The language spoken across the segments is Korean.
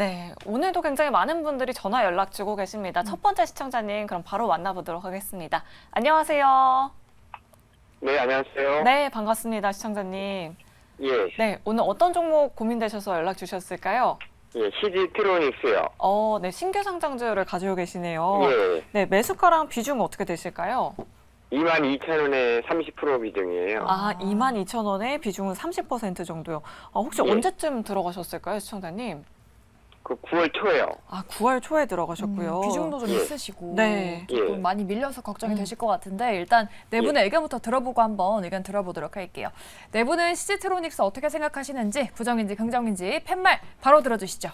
네, 오늘도 굉장히 많은 분들이 전화 연락 주고 계십니다. 첫 번째 시청자님, 그럼 바로 만나보도록 하겠습니다. 안녕하세요. 네, 안녕하세요. 네, 반갑습니다, 시청자님. 예, 네, 오늘 어떤 종목 고민되셔서 연락 주셨을까요? 예, CG트로닉스요. 네, 신규 상장주를 가지고 계시네요. 예, 네, 매수가랑 비중 어떻게 되실까요? 22,000원에 30% 비중이에요. 22,000원에 비중은 30% 정도요. 혹시 예. 언제쯤 들어가셨을까요, 시청자님? 그 9월 초에요. 9월 초에 들어가셨고요. 비중도 좀 예. 있으시고 네. 조금 예. 많이 밀려서 걱정이 되실 것 같은데 일단 네 분의 의견부터 들어보고 한번 의견 들어보도록 할게요. 네 분은 CG트로닉스 어떻게 생각하시는지 부정인지 긍정인지 팻말 바로 들어주시죠.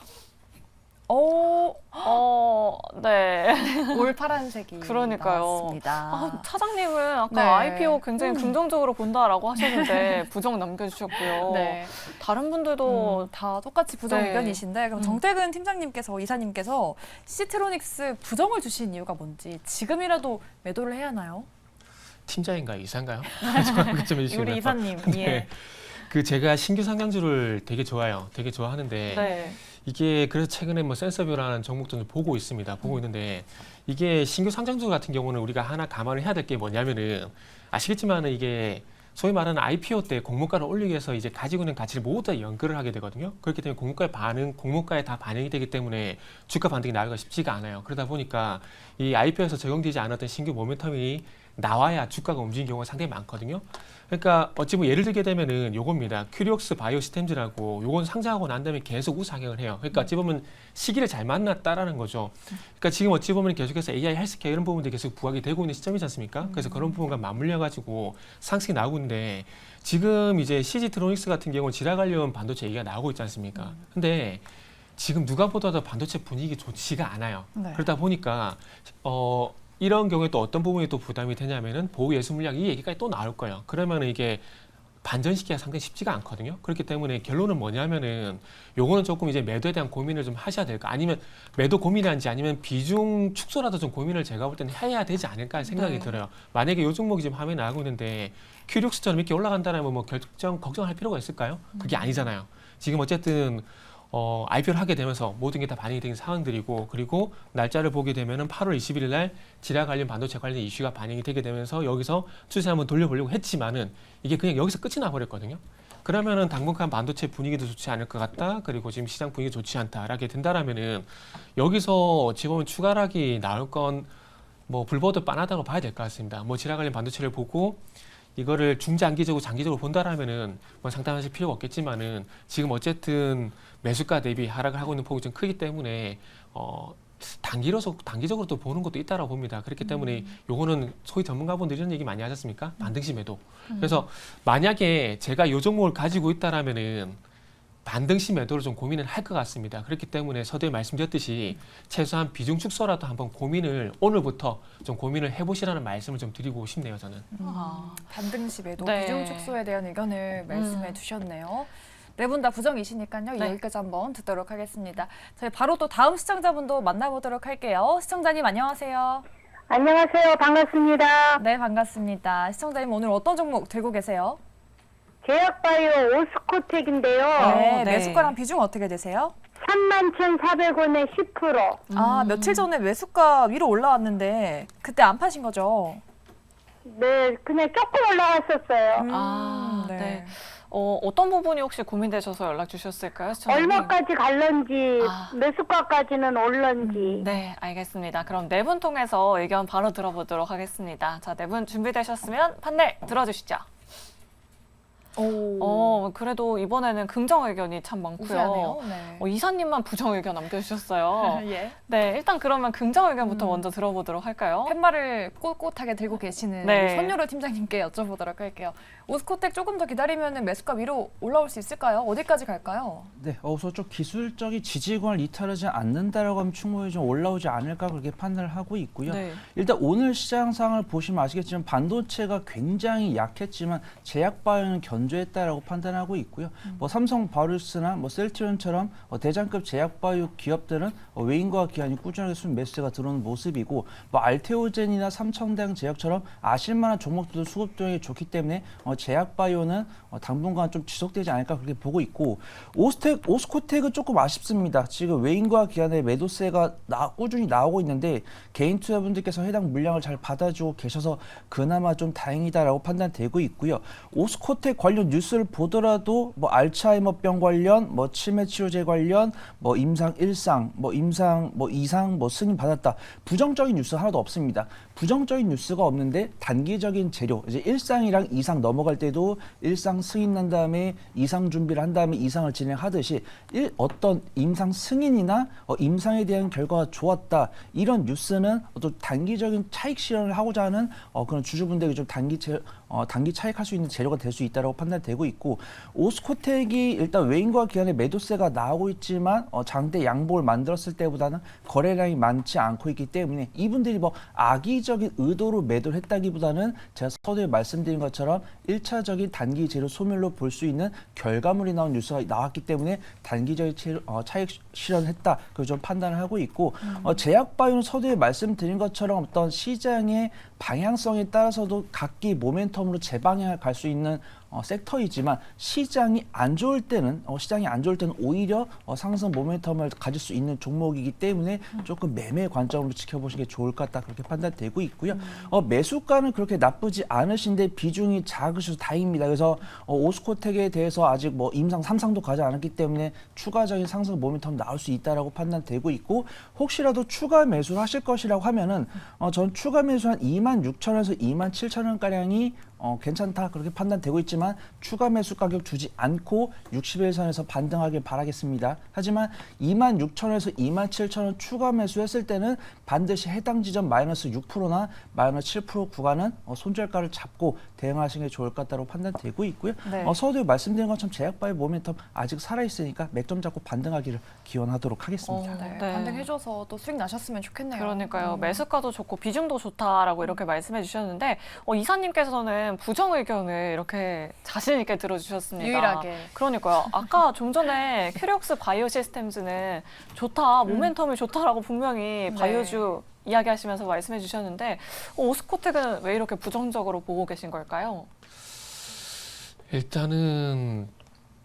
네. 올 파란색이 그러니까요. 나왔습니다. 차장님은 아까 네. IPO 굉장히 긍정적으로 본다라고 하셨는데 부정 남겨주셨고요. 네. 다른 분들도 다 똑같이 부정 네. 의견이신데 그럼 정태근 팀장님께서 이사님께서 CG트로닉스 부정을 주신 이유가 뭔지 지금이라도 매도를 해야 하나요? 팀장인가요? 이사인가요? 정확하게 좀 해주시면. 우리 이사님. 네. 예. 그 제가 신규 상장주를 되게 좋아해요. 되게 좋아하는데 네. 이게 그래서 최근에 뭐 센서뷰라는 종목도 좀 보고 있습니다. 보고 있는데 이게 신규 상장주 같은 경우는 우리가 하나 감안을 해야 될 게 뭐냐면은 아시겠지만은 이게 소위 말하는 IPO 때 공모가를 올리기 위해서 이제 가지고 있는 가치를 모두 다 연결을 하게 되거든요. 그렇기 때문에 공모가에 다 반영이 되기 때문에 주가 반등이 나기가 쉽지가 않아요. 그러다 보니까 이 IPO에서 적용되지 않았던 신규 모멘텀이 나와야 주가가 움직이는 경우가 상당히 많거든요. 그러니까 어찌 보면 예를 들게 되면은 요겁니다. 큐리옥스 바이오시스템즈라고 요건 상장하고 난 다음에 계속 우상향을 해요. 그러니까 어찌 보면 시기를 잘 만났다라는 거죠. 그러니까 지금 어찌 보면 계속해서 AI 헬스케어 이런 부분들이 계속 부각이 되고 있는 시점이지 않습니까? 그래서 그런 부분과 맞물려 가지고 상승이 나오고 있는데 지금 이제 CG트로닉스 같은 경우는 지라 관련 반도체 얘기가 나오고 있지 않습니까? 근데 지금 누가 보더라도 반도체 분위기 좋지가 않아요. 네. 그러다 보니까 이런 경우에 또 어떤 부분이 또 부담이 되냐면은 보호예수 물량 이 얘기까지 또 나올 거예요. 그러면 이게 반전시키기가 상당히 쉽지가 않거든요. 그렇기 때문에 결론은 뭐냐면은 요거는 조금 이제 매도에 대한 고민을 좀 하셔야 될까, 아니면 매도 고민한지 아니면 비중 축소라도 좀 고민을 제가 볼 때는 해야 되지 않을까 생각이 들어요. 만약에 요 종목이 지금 화면에 나오고 있는데 큐리옥스처럼 이렇게 올라간다면 뭐 걱정할 필요가 있을까요? 그게 아니잖아요. 지금 어쨌든 IPO를 하게 되면서 모든 게 다 반영이 된 상황들이고, 그리고 날짜를 보게 되면은 8월 21일 날 지라 관련 반도체 관련 이슈가 반영이 되게 되면서 여기서 추세 한번 돌려보려고 했지만은 이게 그냥 여기서 끝이 나버렸거든요. 그러면은 당분간 반도체 분위기도 좋지 않을 것 같다. 그리고 지금 시장 분위기 좋지 않다라게 된다라면은 여기서 어찌 보면 추가락이 나올 건 뭐 불보듯 뻔하다고 봐야 될 것 같습니다. 뭐 지라 관련 반도체를 보고 이거를 중장기적으로 장기적으로 본다라면은 뭐 상담하실 필요가 없겠지만은 지금 어쨌든 매수가 대비 하락을 하고 있는 폭이 좀 크기 때문에 단기적으로 또 보는 것도 있다라고 봅니다. 그렇기 때문에 요거는 소위 전문가분들이 이런 얘기 많이 하셨습니까? 반등시 매도. 그래서 만약에 제가 요 종목을 가지고 있다라면은 반등시 매도를 좀 고민을 할 것 같습니다. 그렇기 때문에 서두에 말씀드렸듯이 최소한 비중 축소라도 한번 고민을 오늘부터 좀 고민을 해보시라는 말씀을 좀 드리고 싶네요, 저는. 반등시 매도, 네. 비중 축소에 대한 의견을 말씀해 주셨네요. 네 분 다 부정이시니까요. 네. 여기까지 한번 듣도록 하겠습니다. 저희 바로 또 다음 시청자분도 만나보도록 할게요. 시청자님 안녕하세요. 안녕하세요. 반갑습니다. 네, 반갑습니다. 시청자님 오늘 어떤 종목 들고 계세요? 제약바이오 오스코텍인데요. 네, 네. 매수가랑 비중 어떻게 되세요? 31,400원에 10%. 며칠 전에 매수가 위로 올라왔는데 그때 안 파신 거죠? 네, 그냥 조금 올라갔었어요. 네. 어떤 부분이 혹시 고민되셔서 연락 주셨을까요, 시청자님? 얼마까지 갈런지, 아. 매수가까지는 올런지. 네, 알겠습니다. 그럼 네 분 통해서 의견 바로 들어보도록 하겠습니다. 자, 네 분 준비되셨으면 판넬 들어주시죠. 그래도 이번에는 긍정 의견이 참 많고요. 우세하네요. 네. 이사님만 부정 의견 남겨주셨어요. 예. 네, 일단 그러면 긍정 의견부터 먼저 들어보도록 할까요? 팻말을 꼿꼿하게 들고 계시는 네. 우리 손유로 팀장님께 여쭤보도록 할게요. 오스코텍 조금 더 기다리면 매수가 위로 올라올 수 있을까요? 어디까지 갈까요? 네, 우선 좀 기술적인 지지권을 이탈하지 않는다라고 하면 충분히 좀 올라오지 않을까 그렇게 판단을 하고 있고요. 네. 일단 오늘 시장 상황을 보시면 아시겠지만 반도체가 굉장히 약했지만 제약바이오는 건조했다라고 판단하고 있고요. 뭐 삼성 바이오로스나 뭐 셀트리온처럼 대장급 제약바이오 기업들은 외인과 기관이 꾸준하게 순 매수세가 들어오는 모습이고, 뭐 알테오젠이나 삼성대왕 제약처럼 아실만한 종목들도 수급 동향이 좋기 때문에 제약바이오는 당분간 좀 지속되지 않을까 그렇게 보고 있고, 오스코텍은 조금 아쉽습니다. 지금 외인과 기관의 매도세가 꾸준히 나오고 있는데 개인 투자분들께서 해당 물량을 잘 받아주고 계셔서 그나마 좀 다행이다라고 판단되고 있고요. 오스코텍 관련 뉴스를 보더라도 뭐 알츠하이머병 관련, 뭐 치매 치료제 관련, 뭐 임상 1상, 뭐 임상 뭐 2상 뭐 승인 받았다. 부정적인 뉴스 하나도 없습니다. 부정적인 뉴스가 없는데 단기적인 재료, 이제 1상이랑 2상 넘어갈 때도 1상 승인 난 다음에 2상 준비를 한 다음에 2상을 진행하듯이 어떤 임상 승인이나 임상에 대한 결과가 좋았다, 이런 뉴스는 어떤 단기적인 차익 실현을 하고자 하는 그런 주주분들에게 좀 단기 차익할 수 있는 재료가 될 수 있다고 판단되고 있고, 오스코텍이 일단 외인과 기관의 매도세가 나오고 있지만 장대 양봉을 만들었을 때보다는 거래량이 많지 않고 있기 때문에 이분들이 뭐 악의적인 의도로 매도를 했다기보다는 제가 서두에 말씀드린 것처럼 1차적인 단기 재료 소멸로 볼 수 있는 결과물이 나온 뉴스가 나왔기 때문에 단기적인 차익 실현했다, 그걸 좀 판단을 하고 있고, 제약바이오는 서두에 말씀드린 것처럼 어떤 시장의 방향성에 따라서도 각기 모멘텀으로 재방향을 갈 수 있는 섹터이지만 시장이 안 좋을 때는 오히려 상승 모멘텀을 가질 수 있는 종목이기 때문에 조금 매매 관점으로 지켜보시는 게 좋을 것 같다, 그렇게 판단되고 있고요. 매수가는 그렇게 나쁘지 않으신데 비중이 작으셔서 다행입니다. 그래서 오스코텍에 대해서 아직 뭐 임상 3상도 가지 않았기 때문에 추가적인 상승 모멘텀 나올 수 있다라고 판단되고 있고, 혹시라도 추가 매수를 하실 것이라고 하면은 전 추가 매수 한 26,000원에서 27,000원 가량이 괜찮다, 그렇게 판단되고 있지만 추가 매수 가격 주지 않고 60일선에서 반등하길 바라겠습니다. 하지만 26,000원에서 27,000원 추가 매수했을 때는 반드시 해당 지점 마이너스 6%나 마이너스 7% 구간은 손절가를 잡고 대응하시는 게 좋을 것 같다고 판단되고 있고요. 네. 서두에 말씀드린 것처럼 제약바이오 모멘텀 아직 살아있으니까 맥점 잡고 반등하기를 기원하도록 하겠습니다. 네, 네. 반등해줘서 또 수익 나셨으면 좋겠네요. 그러니까요. 매수가도 좋고 비중도 좋다라고 이렇게 말씀해 주셨는데 이사님께서는 부정 의견을 이렇게 자신 있게 들어주셨습니다. 유일하게. 그러니까요. 아까 좀 전에 큐리옥스 바이오 시스템즈는 좋다, 모멘텀이 좋다라고 분명히 바이오주 이야기하시면서 말씀해 주셨는데 오스코텍은 왜 이렇게 부정적으로 보고 계신 걸까요? 일단은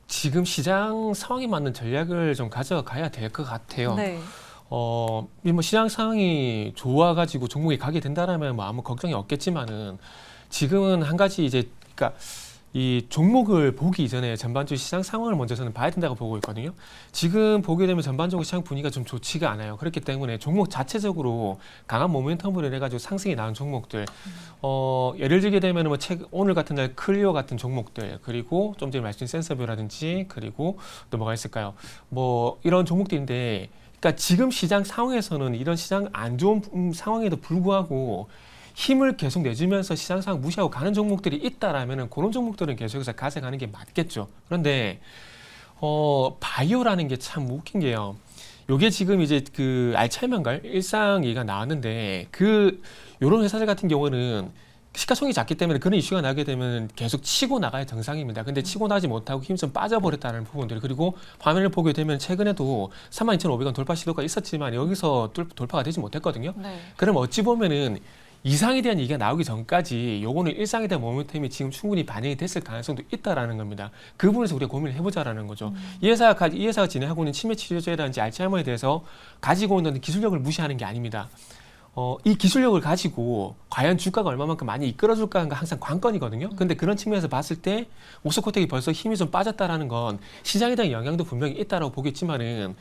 지금 시장 상황에 맞는 전략을 좀 가져가야 될 것 같아요. 네. 뭐 시장 상황이 좋아가지고 종목이 가게 된다라면 뭐 아무 걱정이 없겠지만은 지금은 한 가지 이제 그러니까 이 종목을 보기 이전에 전반적으로 시장 상황을 먼저 저는 봐야 된다고 보고 있거든요. 지금 보게 되면 전반적으로 시장 분위기가 좀 좋지가 않아요. 그렇기 때문에 종목 자체적으로 강한 모멘텀으로 인해 가지고 상승이 나온 종목들, 예를 들게 되면 뭐 오늘 같은 날 클리오 같은 종목들, 그리고 좀 전에 말씀드린 센서뷰라든지, 그리고 또 뭐가 있을까요? 뭐 이런 종목들인데, 그러니까 지금 시장 상황에서는 이런 시장 안 좋은 상황에도 불구하고 힘을 계속 내주면서 시장 상황 무시하고 가는 종목들이 있다라면은 그런 종목들은 계속해서 가져가는 게 맞겠죠. 그런데 바이오라는 게 참 웃긴 게요. 요게 지금 이제 그 알츠하이머인가 일상 얘기가 나왔는데 요런 회사들 같은 경우는 시가총액이 작기 때문에 그런 이슈가 나게 되면 계속 치고 나가야 정상입니다. 근데 치고 나지 못하고 힘이 좀 빠져버렸다는 부분들, 그리고 화면을 보게 되면 최근에도 32,500원 돌파 시도가 있었지만 여기서 돌파가 되지 못했거든요. 네. 그럼 어찌 보면은 이상에 대한 얘기가 나오기 전까지 요거는 일상에 대한 모멘텀이 지금 충분히 반영이 됐을 가능성도 있다라는 겁니다. 그 부분에서 우리가 고민을 해보자라는 거죠. 이 회사가 진행하고 있는 치매 치료제라든지 알츠하이머에 대해서 가지고 있는 기술력을 무시하는 게 아닙니다. 이 기술력을 가지고 과연 주가가 얼마만큼 많이 이끌어줄까가 항상 관건이거든요. 근데 그런 측면에서 봤을 때 오스코텍이 벌써 힘이 좀 빠졌다라는 건 시장에 대한 영향도 분명히 있다라고 보겠지만은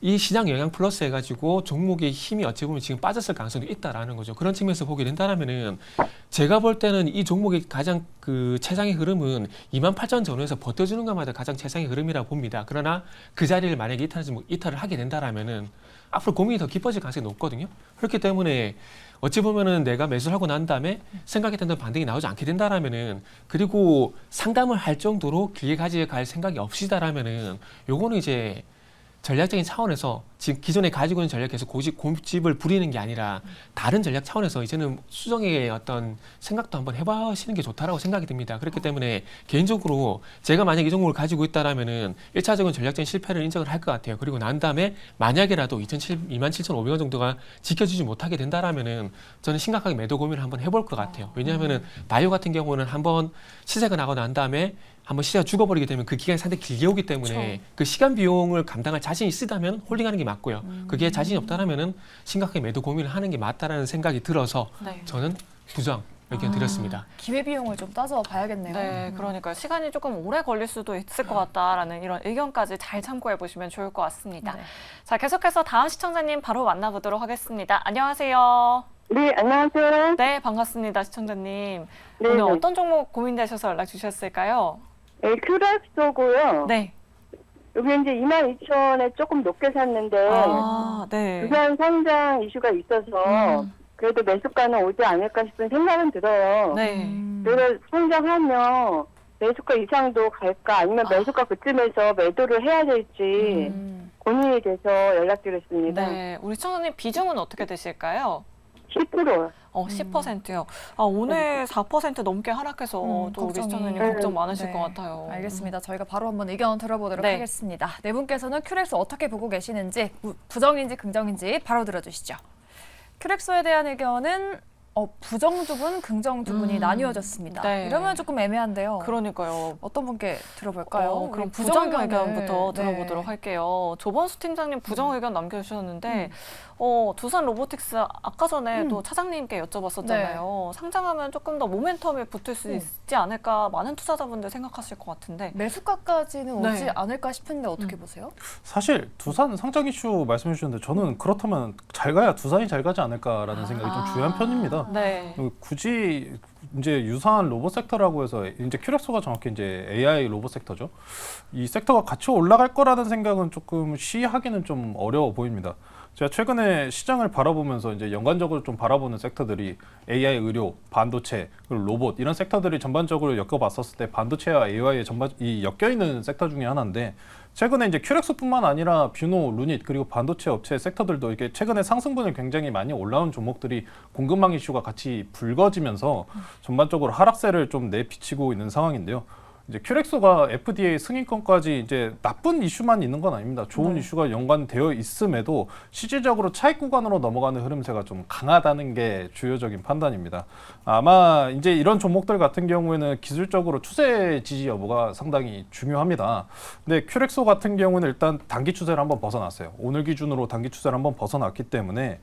이 시장 영향 플러스 해가지고 종목의 힘이 어찌 보면 지금 빠졌을 가능성도 있다라는 거죠. 그런 측면에서 보게 된다라면은 제가 볼 때는 이 종목의 가장 그 최상의 흐름은 28,000원 전후에서 버텨주는 것마다 가장 최상의 흐름이라고 봅니다. 그러나 그 자리를 만약에 이탈을 하게 된다라면은 앞으로 고민이 더 깊어질 가능성이 높거든요. 그렇기 때문에 어찌 보면은 내가 매수를 하고 난 다음에 생각했던 대로 반등이 나오지 않게 된다라면은, 그리고 상담을 할 정도로 길게 가져갈 생각이 없이다라면은 요거는 이제 전략적인 차원에서 지금 기존에 가지고 있는 전략 계속 고집을 부리는 게 아니라 다른 전략 차원에서 이제는 수정의 어떤 생각도 한번 해보시는 게 좋다라고 생각이 듭니다. 그렇기 때문에 개인적으로 제가 만약 이 종목을 가지고 있다라면은 1차적인 전략적인 실패를 인정을 할 것 같아요. 그리고 난 다음에 만약에라도 27,500원 정도가 지켜주지 못하게 된다라면은 저는 심각하게 매도 고민을 한번 해볼 것 같아요. 왜냐하면은 바이오 같은 경우는 한번 시세가 나고 난 다음에 한번 시세가 죽어버리게 되면 그 기간이 상당히 길게 오기 때문에 그 시간 비용을 감당할 자신이 있다면 홀딩하는 게 맞고요. 그게 자신이 없다라면은 심각하게 매도 고민을 하는 게 맞다라는 생각이 들어서 네. 저는 부정 의견 드렸습니다. 기회비용을 좀 따져봐야겠네요. 네, 그러니까요. 시간이 조금 오래 걸릴 수도 있을 것 같다라는 이런 의견까지 잘 참고해 보시면 좋을 것 같습니다. 네. 자, 계속해서 다음 시청자님 바로 만나보도록 하겠습니다. 안녕하세요. 네, 안녕하세요. 네, 반갑습니다, 시청자님. 네, 오늘 네. 어떤 종목 고민되셔서 연락 주셨을까요? 네, 큐렉스고요. 네. 여기 이제 22,000원에 조금 높게 샀는데 아, 네. 부산 상장 이슈가 있어서 그래도 매수가는 오지 않을까 싶은 생각은 들어요. 네. 그래서 상장하면 매수가 이상도 갈까 아니면 매수가 그쯤에서 매도를 해야 될지 고민이 돼서 연락드렸습니다. 네. 우리 시청자님 비중은 어떻게 되실까요? 10%요. 10%요. 아, 오늘 4% 넘게 하락해서 또 우리 걱정이. 시청자님 네. 걱정 많으실 네. 것 같아요. 알겠습니다. 저희가 바로 한번 의견 들어보도록 네. 하겠습니다. 네 분께서는 큐렉스 어떻게 보고 계시는지 부정인지 긍정인지 바로 들어주시죠. 큐렉소에 대한 의견은 부정 두 분, 긍정 두 분이 나뉘어졌습니다. 네. 이러면 조금 애매한데요. 그러니까요. 어떤 분께 들어볼까요? 그럼 우리 부정 의견을. 의견부터 네. 들어보도록 할게요. 조번수 팀장님 부정 의견 남겨주셨는데 두산 로보틱스 아까 전에 또 차장님께 여쭤봤었잖아요. 상장하면 조금 더 모멘텀이 붙을 수 있지 않을까 많은 투자자분들 생각하실 것 같은데. 매수가까지는 네. 오지 않을까 싶은데 어떻게 보세요? 사실 두산 상장 이슈 말씀해 주셨는데 저는 그렇다면 잘 가야 두산이 잘 가지 않을까라는 생각이 좀 중요한 편입니다. 네. 굳이 이제 유사한 로봇 섹터라고 해서 이제 큐렉소가 정확히 이제 AI 로봇 섹터죠. 이 섹터가 같이 올라갈 거라는 생각은 조금 시하기는 좀 어려워 보입니다. 제가 최근에 시장을 바라보면서 이제 연관적으로 좀 바라보는 섹터들이 AI 의료, 반도체, 그리고 로봇 이런 섹터들이 전반적으로 엮어봤었을 때 반도체와 AI의 이 엮여 있는 섹터 중에 하나인데 최근에 이제 큐렉스뿐만 아니라 뷰노, 루닛 그리고 반도체 업체 섹터들도 이게 최근에 상승분을 굉장히 많이 올라온 종목들이 공급망 이슈가 같이 불거지면서 전반적으로 하락세를 좀 내비치고 있는 상황인데요. 이제 큐렉소가 FDA 승인권까지 이제 나쁜 이슈만 있는 건 아닙니다. 좋은 이슈가 연관되어 있음에도 실질적으로 차익 구간으로 넘어가는 흐름세가 좀 강하다는 게 주요적인 판단입니다. 아마 이제 이런 종목들 같은 경우에는 기술적으로 추세 지지 여부가 상당히 중요합니다. 근데 큐렉소 같은 경우는 일단 단기 추세를 한번 벗어났어요. 오늘 기준으로 단기 추세를 한번 벗어났기 때문에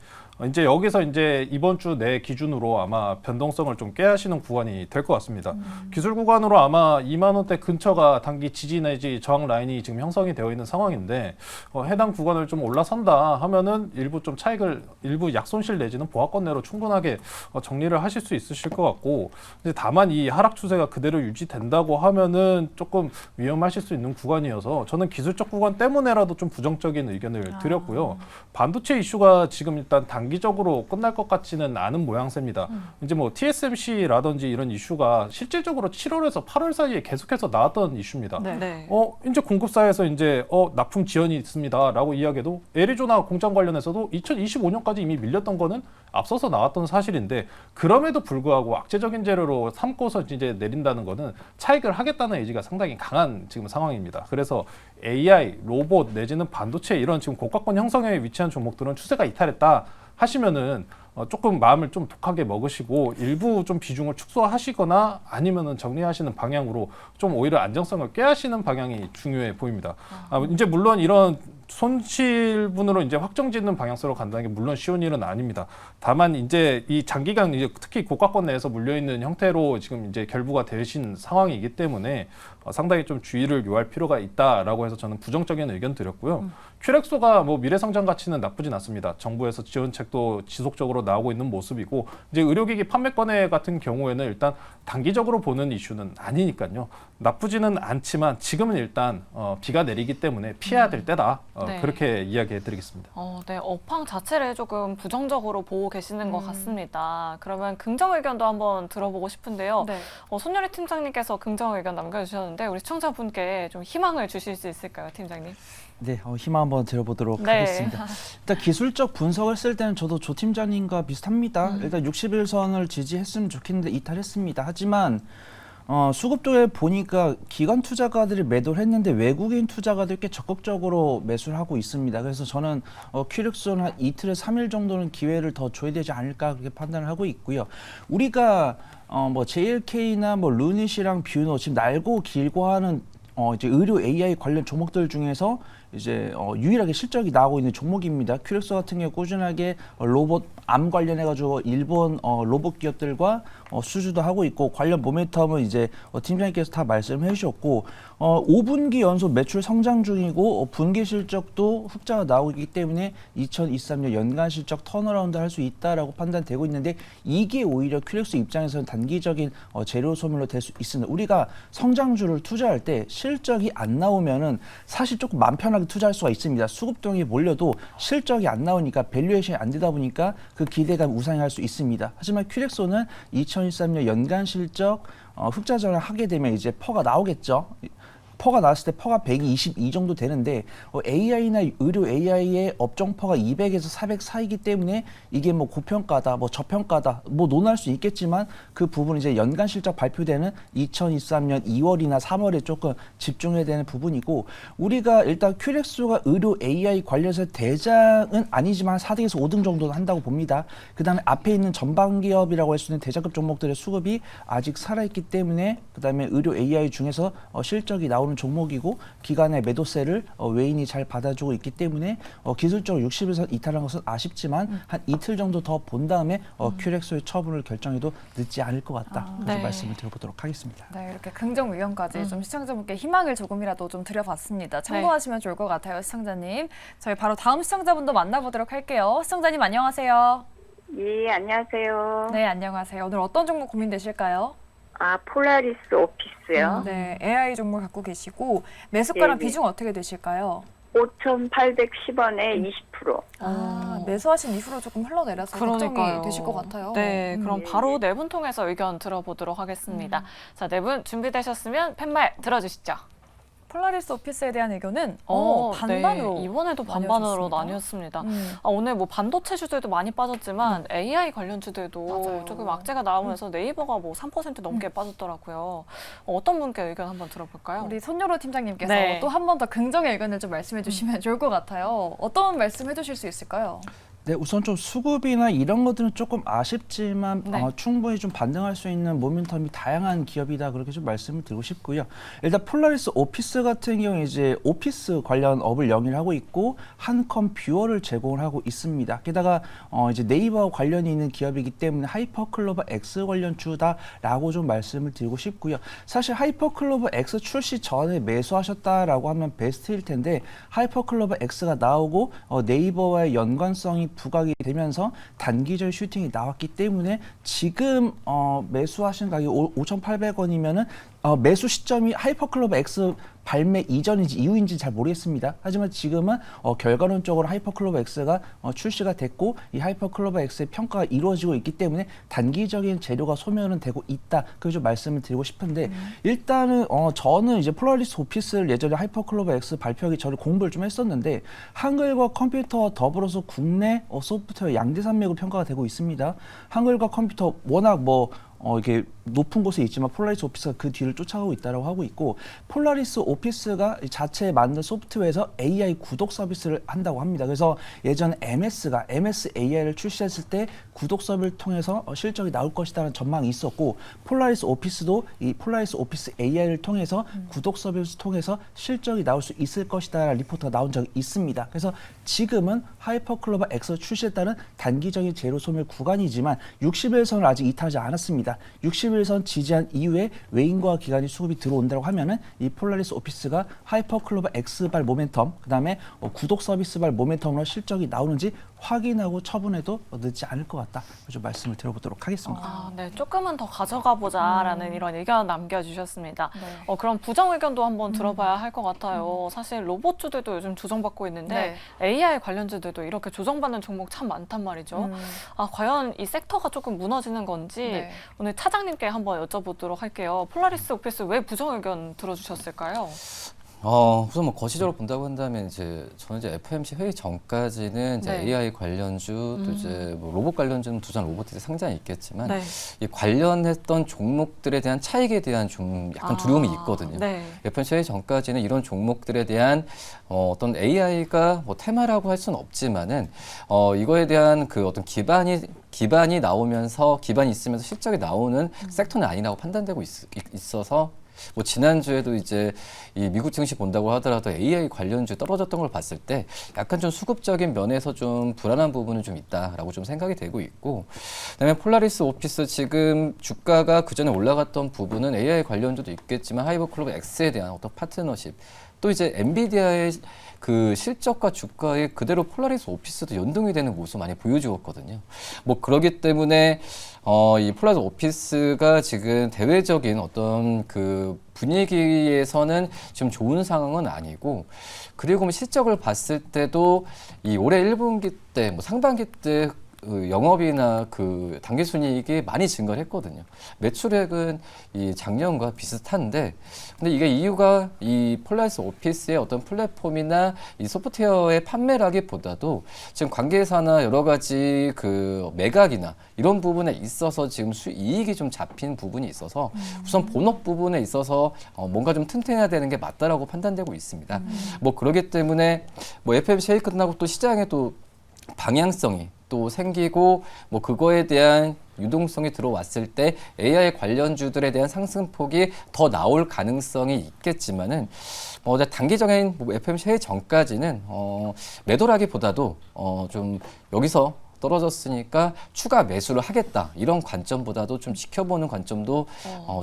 이제 여기서 이제 이번 주 내 기준으로 아마 변동성을 좀 깨하시는 구간이 될 것 같습니다. 기술 구간으로 아마 2만 원대 근처가 단기 지지 내지 저항 라인이 지금 형성이 되어 있는 상황인데 해당 구간을 좀 올라선다 하면은 일부 좀 차익을 일부 약손실 내지는 보합권 내로 충분하게 정리를 하실 수 있으실 것 같고 이제 다만 이 하락 추세가 그대로 유지된다고 하면은 조금 위험하실 수 있는 구간이어서 저는 기술적 구간 때문에라도 좀 부정적인 의견을 드렸고요. 반도체 이슈가 지금 일단 단기적으로 끝날 것 같지는 않은 모양새입니다. 이제 뭐 TSMC라든지 이런 이슈가 실질적으로 7월에서 8월 사이에 계속해서 나왔던 이슈입니다. 네. 이제 공급사에서 이제 납품 지연이 있습니다라고 이야기해도 애리조나 공장 관련해서도 2025년까지 이미 밀렸던 거는 앞서서 나왔던 사실인데 그럼에도 불구하고 악재적인 재료로 삼고서 이제 내린다는 거는 차익을 하겠다는 의지가 상당히 강한 지금 상황입니다. 그래서 AI, 로봇 내지는 반도체 이런 지금 고가권 형성에 위치한 종목들은 추세가 이탈했다 하시면은 조금 마음을 좀 독하게 먹으시고 일부 좀 비중을 축소하시거나 아니면은 정리하시는 방향으로 좀 오히려 안정성을 꾀하시는 방향이 중요해 보입니다. 이제 물론 이런 손실분으로 이제 확정짓는 방향으로 간다는 게 물론 쉬운 일은 아닙니다. 다만 이제 이 장기간 이제 특히 고가권 내에서 물려 있는 형태로 지금 이제 결부가 되신 상황이기 때문에 상당히 좀 주의를 요할 필요가 있다라고 해서 저는 부정적인 의견 드렸고요. 큐렉소가 뭐 미래성장 가치는 나쁘진 않습니다. 정부에서 지원책도 지속적으로 나오고 있는 모습이고 이제 의료기기 판매권회 같은 경우에는 일단 단기적으로 보는 이슈는 아니니까요. 나쁘지는 않지만 지금은 일단 비가 내리기 때문에 피해야 될 때다. 네. 그렇게 이야기해드리겠습니다. 네, 업황 자체를 조금 부정적으로 보고 계시는 것 같습니다. 그러면 긍정 의견도 한번 들어보고 싶은데요. 네. 손열희 팀장님께서 긍정 의견 남겨주셨는데 우리 시청자분께 좀 희망을 주실 수 있을까요, 팀장님? 네, 희망 한번 들어보도록 네. 하겠습니다. 일단 기술적 분석을 쓸 때는 저도 조 팀장님과 비슷합니다. 일단 61선을 지지했으면 좋겠는데 이탈했습니다. 하지만 수급 쪽에 보니까 기관 투자가들이 매도를 했는데 외국인 투자가들이 꽤 적극적으로 매수를 하고 있습니다. 그래서 저는 큐렉스는 한 이틀에서 3일 정도는 기회를 더 줘야 되지 않을까 그렇게 판단을 하고 있고요. 우리가 뭐 JLK나 뭐 루닛이랑 뷰노 지금 날고 길고 하는 이제 의료 AI 관련 종목들 중에서 이제 유일하게 실적이 나오고 있는 종목입니다. 큐렉스 같은 경우 꾸준하게 로봇 암 관련해가지고 일본 로봇 기업들과 수주도 하고 있고 관련 모멘텀은 이제 팀장님께서 다 말씀해 주셨고 5분기 연속 매출 성장 중이고 분기 실적도 흑자가 나오고 있기 때문에 2023년 연간 실적 턴어라운드 할 수 있다라고 판단되고 있는데 이게 오히려 큐렉스 입장에서는 단기적인 재료 소멸로 될 수 있습니다. 우리가 성장주를 투자할 때 실적이 안 나오면은 사실 조금 맘 편하게 투자할 수가 있습니다. 수급동에 몰려도 실적이 안 나오니까 밸류에이션이 안 되다 보니까 그 기대감 우상할 수 있습니다. 하지만 큐렉소는 2023년 연간 실적 흑자전을 하게 되면 이제 퍼가 나오겠죠. 퍼가 나왔을 때 퍼가 122 정도 되는데 AI나 의료 AI의 업종 퍼가 200에서 400 사이기 때문에 이게 뭐 고평가다, 뭐 저평가다, 뭐 논할 수 있겠지만 그 부분 이제 연간 실적 발표되는 2023년 2월이나 3월에 조금 집중해야 되는 부분이고 우리가 일단 큐렉스가 의료 AI 관련해서 대장은 아니지만 4등에서 5등 정도는 한다고 봅니다. 그 다음에 앞에 있는 전방 기업이라고 할 수 있는 대장급 종목들의 수급이 아직 살아있기 때문에 그 다음에 의료 AI 중에서 실적이 나오는 종목이고 기간의 매도세를 외인이 잘 받아주고 있기 때문에 기술적으로 60에서 이탈한 것은 아쉽지만 한 이틀 정도 더 본 다음에 큐렉소의 처분을 결정해도 늦지 않을 것 같다. 그래서 네. 말씀을 드려보도록 하겠습니다. 네, 이렇게 긍정 의견까지 좀 시청자분께 희망을 조금이라도 좀 드려봤습니다. 참고하시면 좋을 것 같아요, 시청자님. 저희 바로 다음 시청자분도 만나보도록 할게요. 시청자님 안녕하세요. 예, 안녕하세요. 네, 안녕하세요. 오늘 어떤 종목 고민되실까요? 폴라리스 오피스요. 네, AI 종목 갖고 계시고 매수가랑 네, 네. 비중 어떻게 되실까요? 5,810원에 20%. 매수하신 이후로 조금 흘러내려서 그러니까요. 걱정이 되실 것 같아요. 네, 그럼 예, 바로 네 분 통해서 의견 들어보도록 하겠습니다. 자, 네 분 준비되셨으면 팻말 들어주시죠. 폴라리스 오피스에 대한 의견은 반반으로 네, 이번에도 반반으로 나뉘었습니다. 나뉘었습니다. 오늘 뭐 반도체 주들도 많이 빠졌지만 AI 관련 주들도 맞아요. 조금 악재가 나오면서 네이버가 뭐 3% 넘게 빠졌더라고요. 어떤 분께 의견 한번 들어볼까요? 우리 손여로 팀장님께서 네. 또 한 번 더 긍정의 의견을 좀 말씀해 주시면 좋을 것 같아요. 어떤 말씀해 주실 수 있을까요? 네, 우선 좀 수급이나 이런 것들은 조금 아쉽지만 네. 충분히 좀 반등할 수 있는 모멘텀이 다양한 기업이다 그렇게 좀 말씀을 드리고 싶고요. 일단 폴라리스 오피스 같은 경우 이제 오피스 관련 업을 영위를 하고 있고 한컴 뷰어를 제공을 하고 있습니다. 게다가 이제 네이버 관련이 있는 기업이기 때문에 하이퍼클로버 X 관련 주다라고 좀 말씀을 드리고 싶고요. 사실 하이퍼클로버 X 출시 전에 매수하셨다라고 하면 베스트일 텐데 하이퍼클로버 X가 나오고 네이버와의 연관성이 부각이 되면서 단기적 슈팅이 나왔기 때문에 지금 매수하신 가격이 5,800원이면은 매수 시점이 하이퍼클로버 X 발매 이전인지 이후인지 잘 모르겠습니다. 하지만 지금은 결과론적으로 하이퍼클로버 X가 출시가 됐고 이 하이퍼클로버 X의 평가가 이루어지고 있기 때문에 단기적인 재료가 소멸은 되고 있다. 그래서 좀 말씀을 드리고 싶은데 일단은 저는 이제 폴라리스 오피스를 예전에 하이퍼클로버 X 발표하기 전에 공부를 좀 했었는데 한글과 컴퓨터 더불어서 국내 소프트웨어 양대 산맥으로 평가가 되고 있습니다. 한글과 컴퓨터 워낙 이렇게 높은 곳에 있지만 폴라리스 오피스가 그 뒤를 쫓아가고 있다고 하고 있고 폴라리스 오피스가 자체에 만든 소프트웨어에서 AI 구독 서비스를 한다고 합니다. 그래서 예전 MS가 MS AI를 출시했을 때 구독 서비스를 통해서 실적이 나올 것이라는 전망이 있었고 폴라리스 오피스도 이 폴라리스 오피스 AI를 통해서 구독 서비스를 통해서 실적이 나올 수 있을 것이다라는 리포트가 나온 적이 있습니다. 그래서 지금은 하이퍼클로버 X 출시에 따른 단기적인 재료 소멸 구간이지만 60일선을 아직 이탈하지 않았습니다. 60일 20일선 지지한 이후에 외인과 기관이 수급이 들어온다고 하면은 이 폴라리스 오피스가 하이퍼클로버 X발 모멘텀, 그다음에 구독 서비스발 모멘텀으로 실적이 나오는지 확인하고 처분해도 늦지 않을 것 같다. 좀 말씀을 드려보도록 하겠습니다. 아, 네, 조금은 더 가져가 보자라는 이런 의견 남겨주셨습니다. 네. 그럼 부정 의견도 한번 들어봐야 할 것 같아요. 사실 로봇주들도 요즘 조정받고 있는데 AI 관련주들도 이렇게 조정받는 종목 참 많단 말이죠. 아, 과연 이 섹터가 조금 무너지는 건지 오늘 차장님께 한번 여쭤보도록 할게요. 폴라리스 오피스 왜 부정 의견 들어주셨을까요? 우선 뭐 거시적으로 본다고 한다면 이제 저는 이제 FOMC 회의 전까지는 이제 AI 관련주 또 이제 뭐 로봇 관련주는 두산 로보틱스 상장이 있겠지만 이 관련했던 종목들에 대한 차익에 대한 좀 약간 두려움이 있거든요. FOMC 회의 전까지는 이런 종목들에 대한 어떤 AI가 뭐 테마라고 할 수는 없지만은 이거에 대한 그 어떤 기반이 나오면서 기반이 있으면서 실적이 나오는 섹터는 아니라고 판단되고 있어서. 뭐 지난주에도 이제 이 미국 증시 본다고 하더라도 AI 관련주 떨어졌던 걸 봤을 때 약간 좀 수급적인 면에서 좀 불안한 부분은 좀 있다라고 좀 생각이 되고 있고, 그다음에 폴라리스 오피스 지금 주가가 그 전에 올라갔던 부분은 AI 관련주도 있겠지만 하이퍼클로버 X에 대한 어떤 파트너십, 또 이제 엔비디아의 그 실적과 주가에 그대로 폴라리스 오피스도 연동이 되는 모습 많이 보여주었거든요. 뭐 그러기 때문에 이 폴라리스 오피스가 지금 대외적인 어떤 그 분위기에서는 좀 좋은 상황은 아니고, 그리고 뭐 실적을 봤을 때도 이 올해 1분기 때, 뭐 상반기 때 그 영업이나 그 당기순이익이 많이 증가를 했거든요. 매출액은 이 작년과 비슷한데, 근데 이게 이유가 이 폴라리스 오피스의 어떤 플랫폼이나 이 소프트웨어의 판매라기보다도 지금 관계사나 여러 가지 그 매각이나 이런 부분에 있어서 지금 이익이 좀 잡힌 부분이 있어서 우선 본업 부분에 있어서 뭔가 좀 튼튼해야 되는 게 맞다라고 판단되고 있습니다. 뭐 그렇기 때문에 뭐 FOMC 회의 끝나고 또 시장에 또 방향성이 또 생기고 뭐 그거에 대한 유동성이 들어왔을 때 AI 관련주들에 대한 상승폭이 더 나올 가능성이 있겠지만은 단기적인 뭐 FOMC 회의 전까지는 매도라기보다도 좀 여기서 떨어졌으니까 추가 매수를 하겠다 이런 관점보다도 좀 지켜보는 관점도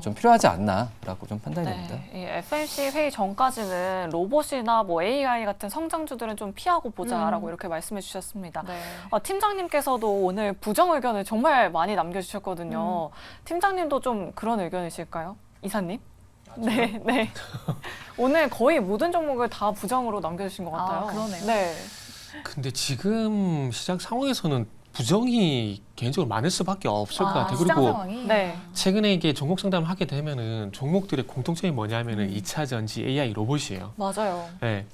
좀 필요하지 않나라고 좀 판단이 됩니다. 이 FOMC 회의 전까지는 로봇이나 뭐 AI 같은 성장주들은 좀 피하고 보자라고 이렇게 말씀해 주셨습니다. 팀장님께서도 오늘 부정 의견을 정말 많이 남겨주셨거든요. 팀장님도 좀 그런 의견이실까요? 이사님? 네. 오늘 거의 모든 종목을 다 부정으로 남겨주신 것 같아요. 그러네요. 네. 근데 지금 시장 상황에서는 부정이 개인적으로 많을 수밖에 없을 것 같아요. 시장 그리고 상황이. 최근에 이게 종목 상담을 하게 되면은 종목들의 공통점이 뭐냐면은 2차 전지 AI 로봇이에요. 맞아요. 네.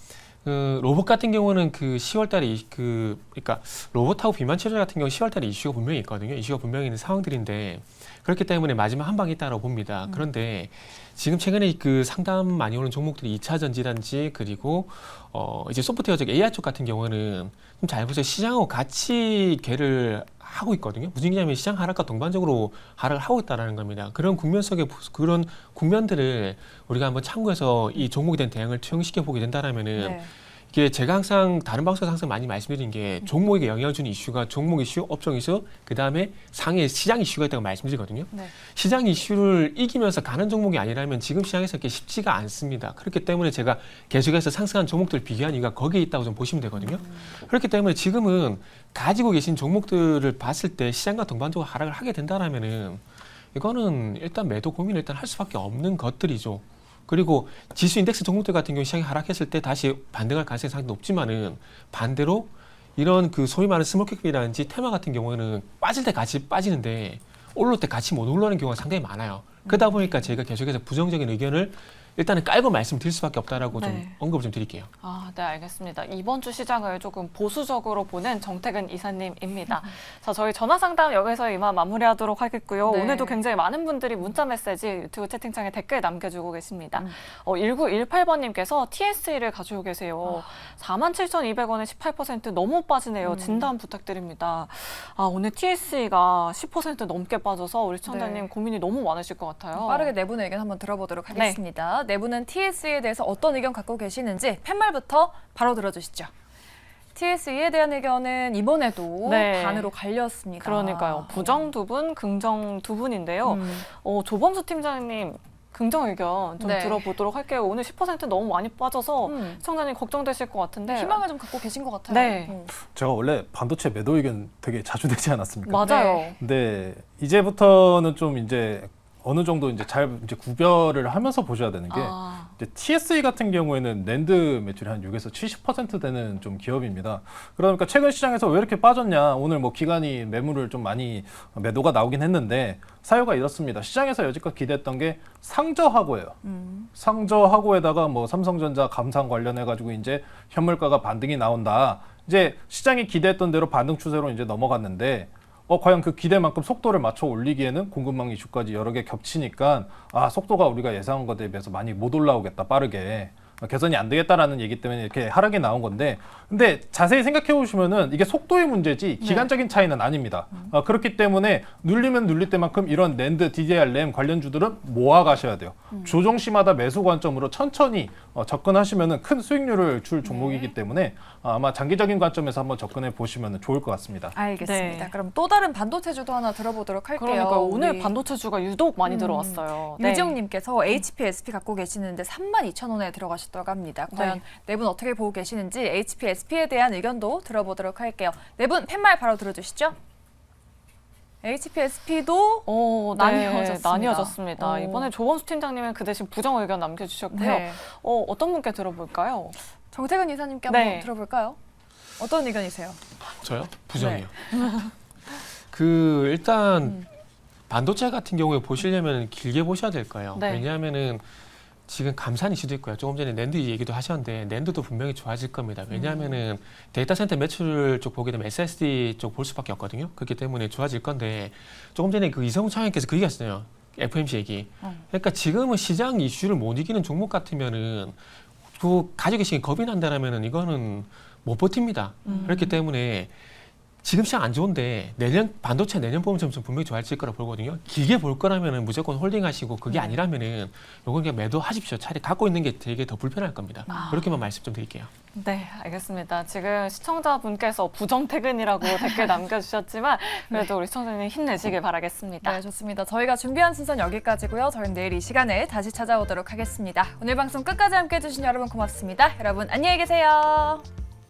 그 로봇 같은 경우는 그 10월달에 그러니까 로봇하고 비만 치료제 같은 경우 10월달에 이슈가 분명히 있거든요. 이슈가 분명히 있는 상황들인데 그렇기 때문에 마지막 한 방이 있다고 봅니다. 그런데 지금 최근에 그 상담 많이 오는 종목들이 2차 전지단지 그리고 이제 소프트웨어적 AI 쪽 같은 경우는 좀 잘 보세요. 시장하고 같이 개를 하고 있거든요. 무슨 얘기냐면 시장 하락과 동반적으로 하락을 하고 있다는 겁니다. 그런 국면 속에 그런 국면들을 우리가 한번 참고해서 이 종목에 대한 대응을 투영시켜 보게 된다라면은 이게 제가 항상 다른 방송에서 항상 많이 말씀드린 게 종목에게 영향을 주는 이슈가 종목 이슈, 업종 이슈, 그 다음에 상해 시장 이슈가 있다고 말씀드리거든요. 시장 이슈를 이기면서 가는 종목이 아니라면 지금 시장에서 그게 쉽지가 않습니다. 그렇기 때문에 제가 계속해서 상승한 종목들을 비교한 이유가 거기에 있다고 좀 보시면 되거든요. 그렇기 때문에 지금은 가지고 계신 종목들을 봤을 때 시장과 동반적으로 하락을 하게 된다라면은 이거는 일단 매도 고민을 일단 할 수밖에 없는 것들이죠. 그리고 지수 인덱스 종목들 같은 경우 시장이 하락했을 때 다시 반등할 가능성이 상당히 높지만은 반대로 이런 그 소위 말하는 스몰캡이라든지 테마 같은 경우에는 빠질 때 같이 빠지는데 오를 때 같이 못 올라오는 경우가 상당히 많아요. 그러다 보니까 저희가 계속해서 부정적인 의견을 일단은 깔고 말씀드릴 수밖에 없다라고 좀 언급을 좀 드릴게요. 네, 알겠습니다. 이번 주 시장을 조금 보수적으로 보는 정태근 이사님입니다. 자, 저희 전화 상담 여기서 이만 마무리하도록 하겠고요. 오늘도 굉장히 많은 분들이 문자 메시지 유튜브 채팅창에 댓글 남겨주고 계십니다. 1918번님께서 TSE를 가지고 계세요. 47,200원에 18% 너무 빠지네요. 진단 부탁드립니다. 오늘 TSE가 10% 넘게 빠져서 우리 시청자님 고민이 너무 많으실 것 같아요. 빠르게 내분의 의견 한번 들어보도록 하겠습니다. 내분은 TSE에 대해서 어떤 의견 갖고 계시는지 팻말부터 바로 들어주시죠. TSE에 대한 의견은 이번에도 네. 반으로 갈렸습니다. 그러니까요. 부정 두 분, 긍정 두 분인데요. 조범수 팀장님 긍정 의견 좀 네. 들어보도록 할게요. 오늘 10% 너무 많이 빠져서 시청자님 걱정되실 것 같은데. 희망을 좀 갖고 계신 것 같아요. 네. 제가 원래 반도체 매도 의견 되게 자주 내지 않았습니까? 맞아요. 네. 근데 이제부터는 좀 이제 어느 정도 이제 잘 이제 구별을 하면서 보셔야 되는 게 이제 TSE 같은 경우에는 낸드 매출이 한 6에서 70% 되는 좀 기업입니다. 그러니까 최근 시장에서 왜 이렇게 빠졌냐? 오늘 뭐 기관이 매물을 좀 많이 매도가 나오긴 했는데 사유가 이렇습니다. 시장에서 여지껏 기대했던 게 상저하고예요. 상저하고에다가 뭐 삼성전자 감산 관련해 가지고 이제 현물가가 반등이 나온다. 이제 시장이 기대했던 대로 반등 추세로 이제 넘어갔는데 과연 그 기대만큼 속도를 맞춰 올리기에는 공급망 이슈까지 여러 개 겹치니까 속도가 우리가 예상한 것에 비해서 많이 못 올라오겠다, 빠르게. 개선이 안 되겠다라는 얘기 때문에 이렇게 하락이 나온 건데, 근데 자세히 생각해 보시면은 이게 속도의 문제지 기간적인 차이는 아닙니다. 그렇기 때문에 눌리면 눌릴 때만큼 이런 낸드, DDR, 램 관련주들은 모아 가셔야 돼요. 조정 시마다 매수 관점으로 천천히 접근하시면은 큰 수익률을 줄 종목이기 때문에 아마 장기적인 관점에서 한번 접근해 보시면 좋을 것 같습니다. 알겠습니다. 네. 그럼 또 다른 반도체주도 하나 들어보도록 할게요. 그러니까 오늘 우리 반도체주가 유독 많이 들어왔어요. 네. 유지영님께서 HP, SP 갖고 계시는데 32,000원에 들어가셨다고 합니다. 과연 네 분 어떻게 보고 계시는지 HP, SP에 대한 의견도 들어보도록 할게요. 네 분 팻말 바로 들어주시죠. HP, SP도 나뉘어졌습니다. 나뉘어졌습니다. 이번에 조범수 팀장님은 그 대신 부정 의견 남겨주셨고요. 네. 어떤 분께 들어볼까요? 정태근 이사님께 네. 한번 들어볼까요? 어떤 의견이세요? 저요? 부정이요. 그 일단 반도체 같은 경우에 보시려면 길게 보셔야 될 거예요. 네. 왜냐하면은 지금 감산 이슈도 있고요. 조금 전에 낸드 얘기도 하셨는데 낸드도 분명히 좋아질 겁니다. 왜냐하면은 데이터 센터 매출 쪽 보게 되면 SSD 쪽 볼 수밖에 없거든요. 그렇기 때문에 좋아질 건데 조금 전에 그 이성우 차관께서 그 얘기하셨어요. FMC 얘기. 그러니까 지금은 시장 이슈를 못 이기는 종목 같으면은 그 가지고 계신 겁이 난다라면은 이거는 못 버팁니다. 그렇기 때문에 지금 시장 안 좋은데 반도체 내년 보면 점수 분명히 좋아질 거라 보거든요. 길게 볼 거라면은 무조건 홀딩하시고 그게 아니라면은 요건 그냥 매도하십시오. 차라리 갖고 있는 게 되게 더 불편할 겁니다. 그렇게만 말씀 좀 드릴게요. 네, 알겠습니다. 지금 시청자분께서 부정 퇴근이라고 댓글 남겨주셨지만 그래도 우리 시청자님 힘내시길 바라겠습니다. 네, 좋습니다. 저희가 준비한 순서는 여기까지고요. 저희는 내일 이 시간에 다시 찾아오도록 하겠습니다. 오늘 방송 끝까지 함께해 주신 여러분 고맙습니다. 여러분 안녕히 계세요.